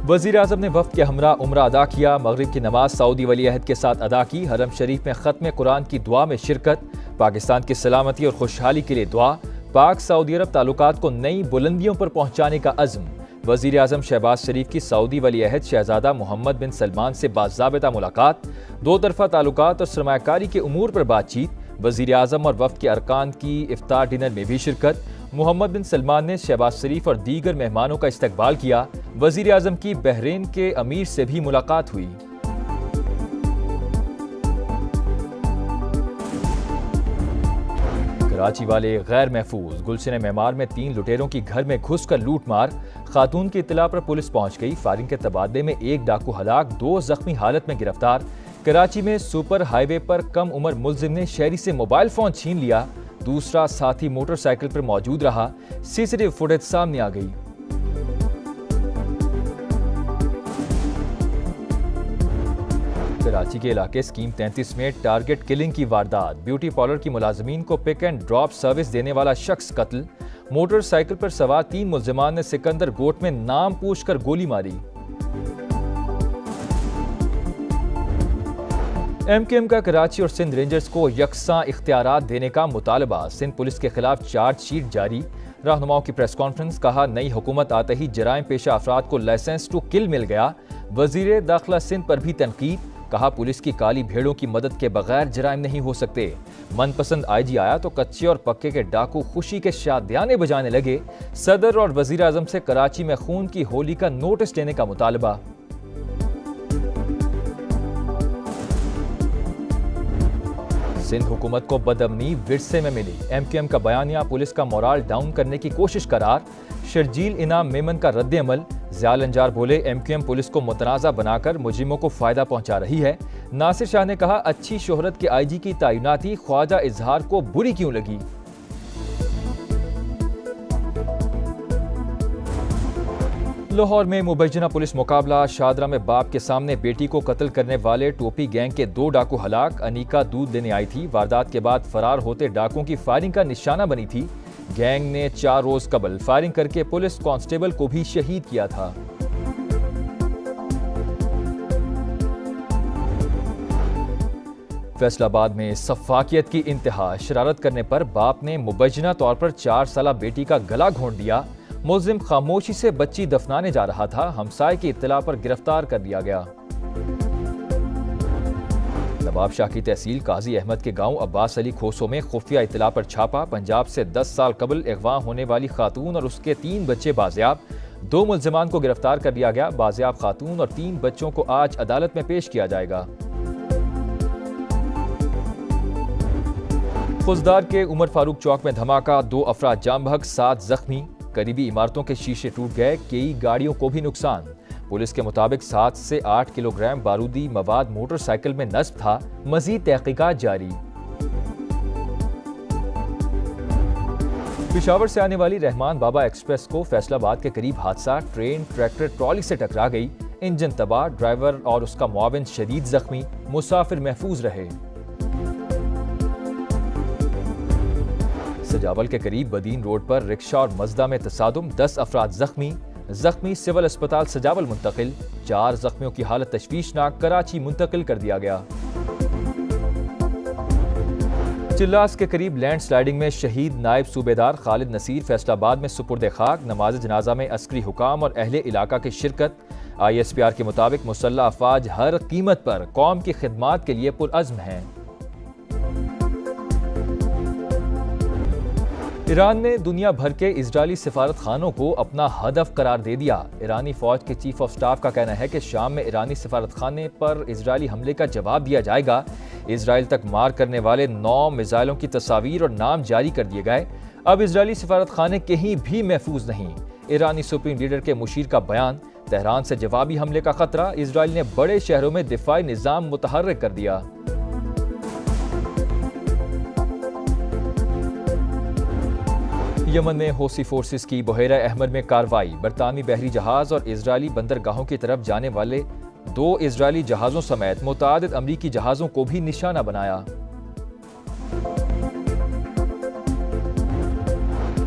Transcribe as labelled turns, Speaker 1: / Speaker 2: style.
Speaker 1: وزیر اعظم نے وفد کے ہمراہ عمرہ ادا کیا۔ مغرب کی نماز سعودی ولی عہد کے ساتھ ادا کی۔ حرم شریف میں ختم قرآن کی دعا میں شرکت۔ پاکستان کی سلامتی اور خوشحالی کے لیے دعا۔ پاک سعودی عرب تعلقات کو نئی بلندیوں پر پہنچانے کا عزم۔ وزیر اعظم شہباز شریف کی سعودی ولی عہد شہزادہ محمد بن سلمان سے باضابطہ ملاقات۔ دو طرفہ تعلقات اور سرمایہ کاری کے امور پر بات چیت۔ وزیر اعظم اور وفد کے ارکان کی افطار ڈنر میں بھی شرکت۔ محمد بن سلمان نے شہباز شریف اور دیگر مہمانوں کا استقبال کیا۔ وزیر اعظم کی بحرین کے امیر سے بھی ملاقات ہوئی۔ کراچی والے غیر محفوظ۔ گلشن معمار میں 3 لٹیروں کی گھر میں گھس کر لوٹ مار۔ خاتون کی اطلاع پر پولیس پہنچ گئی۔ فائرنگ کے تبادلے میں 1 ڈاکو ہلاک، 2 زخمی حالت میں گرفتار۔ کراچی میں سپر ہائی وے پر کم عمر ملزم نے شہری سے موبائل فون چھین لیا۔ دوسرا ساتھی موٹر سائیکل پر موجود رہا۔ سی ٹی وی فوٹیج سامنے آ گئی۔ کراچی کے علاقے اسکیم 33 میں ٹارگٹ کلنگ کی واردات۔ بیوٹی پارلر کی ملازمین کو پک اینڈ ڈراپ سروس دینے والا شخص قتل۔ موٹر سائیکل پر سوار 3 ملزمان نے سکندر گوٹ میں نام پوچھ کر گولی ماری۔ ایم کیو ایم کا کراچی اور سندھ رینجرز کو یکساں اختیارات دینے کا مطالبہ۔ سندھ پولیس کے خلاف چارج شیٹ جاری۔ رہنماؤں کی پریس کانفرنس۔ کہا نئی حکومت آتے ہی جرائم پیشہ افراد کو لائسنس ٹو کل مل گیا۔ وزیر داخلہ سندھ پر بھی تنقید۔ کہا پولیس کی کالی بھیڑوں کی مدد کے بغیر جرائم نہیں ہو سکتے۔ من پسند آئی جی آیا تو کچے اور پکے کے ڈاکو خوشی کے شادیانے بجانے لگے۔ صدر اور وزیر اعظم سے کراچی میں خون کی ہولی کا نوٹس لینے کا مطالبہ۔ سندھ حکومت کو بدامنی ورثے میں ملی۔ ایم کیو ایم کا بیانیہ پولیس کا مورال ڈاؤن کرنے کی کوشش قرار۔ شرجیل انعام میمن کا رد عمل۔ ضیاء النجار بولے ایم کیو ایم پولیس کو متنازع بنا کر مجرموں کو فائدہ پہنچا رہی ہے۔ ناصر شاہ نے کہا اچھی شہرت کے آئی جی کی تعیناتی خواجہ اظہار کو بری کیوں لگی۔ لاہور میں مبینہ پولیس مقابلہ۔ شادرہ میں باپ کے سامنے بیٹی کو قتل کرنے والے ٹوپی گینگ کے 2 ڈاکو ہلاک۔ انیکا دودھ لینے آئی تھی۔ واردات کے بعد فرار ہوتے ڈاکوں کی فائرنگ کا نشانہ بنی تھی۔ گینگ نے 4 روز قبل فائرنگ کر کے پولیس کانسٹیبل کو بھی شہید کیا تھا۔ فیصل آباد میں سفاکیت کی انتہا۔ شرارت کرنے پر باپ نے مبینہ طور پر 4 سالہ بیٹی کا گلا گھونٹ دیا۔ ملزم خاموشی سے بچی دفنانے جا رہا تھا۔ ہمسائے کی اطلاع پر گرفتار کر لیا گیا۔ نواب شاہ کی تحصیل قاضی احمد کے گاؤں عباس علی کھوسوں میں خفیہ اطلاع پر چھاپا۔ پنجاب سے 10 سال قبل اغوا ہونے والی خاتون اور اس کے 3 بچے بازیاب۔ 2 ملزمان کو گرفتار کر لیا گیا۔ بازیاب خاتون اور 3 بچوں کو آج عدالت میں پیش کیا جائے گا۔ خضدار کے عمر فاروق چوک میں دھماکہ، 2 افراد جاں بحق، 7 زخمی۔ قریبی عمارتوں کے شیشے ٹوٹ گئے، کئی گاڑیوں کو بھی نقصان۔ پولیس کے مطابق 7 سے 8 کلو گرام بارودی مواد موٹر سائیکل میں نصب تھا۔ مزید تحقیقات جاری۔ پشاور سے آنے والی رحمان بابا ایکسپریس کو فیصل آباد کے قریب حادثہ۔ ٹرین ٹریکٹر ٹرالی سے ٹکرا گئی۔ انجن تباہ، ڈرائیور اور اس کا معاون شدید زخمی۔ مسافر محفوظ رہے۔ سجاول کے قریب بدین روڈ پر رکشہ اور مزدہ میں تصادم، 10 افراد زخمی سول اسپتال سجاول منتقل۔ 4 زخمیوں کی حالت تشویشناک، کراچی منتقل کر دیا گیا۔ چلاس کے قریب لینڈ سلائیڈنگ میں شہید نائب صوبیدار خالد نصیر فیصل آباد میں سپرد خاک۔ نماز جنازہ میں عسکری حکام اور اہل علاقہ کی شرکت۔ آئی ایس پی آر کے مطابق مسلح افواج ہر قیمت پر قوم کی خدمات کے لیے پرعزم ہیں۔ ایران نے دنیا بھر کے اسرائیلی سفارت خانوں کو اپنا ہدف قرار دے دیا۔ ایرانی فوج کے چیف آف سٹاف کا کہنا ہے کہ شام میں ایرانی سفارت خانے پر اسرائیلی حملے کا جواب دیا جائے گا۔ اسرائیل تک مار کرنے والے 9 میزائلوں کی تصاویر اور نام جاری کر دیے گئے۔ اب اسرائیلی سفارت خانے کہیں بھی محفوظ نہیں۔ ایرانی سپریم لیڈر کے مشیر کا بیان۔ تہران سے جوابی حملے کا خطرہ، اسرائیل نے بڑے شہروں میں دفاعی نظام متحرک کر دیا۔ یمن میں حوثی فورسز کی بحیرہ احمر میں کارروائی، برطانوی بحری جہاز اور اسرائیلی بندرگاہوں کی طرف جانے والے 2 اسرائیلی جہازوں سمیت متعدد امریکی جہازوں کو بھی نشانہ بنایا۔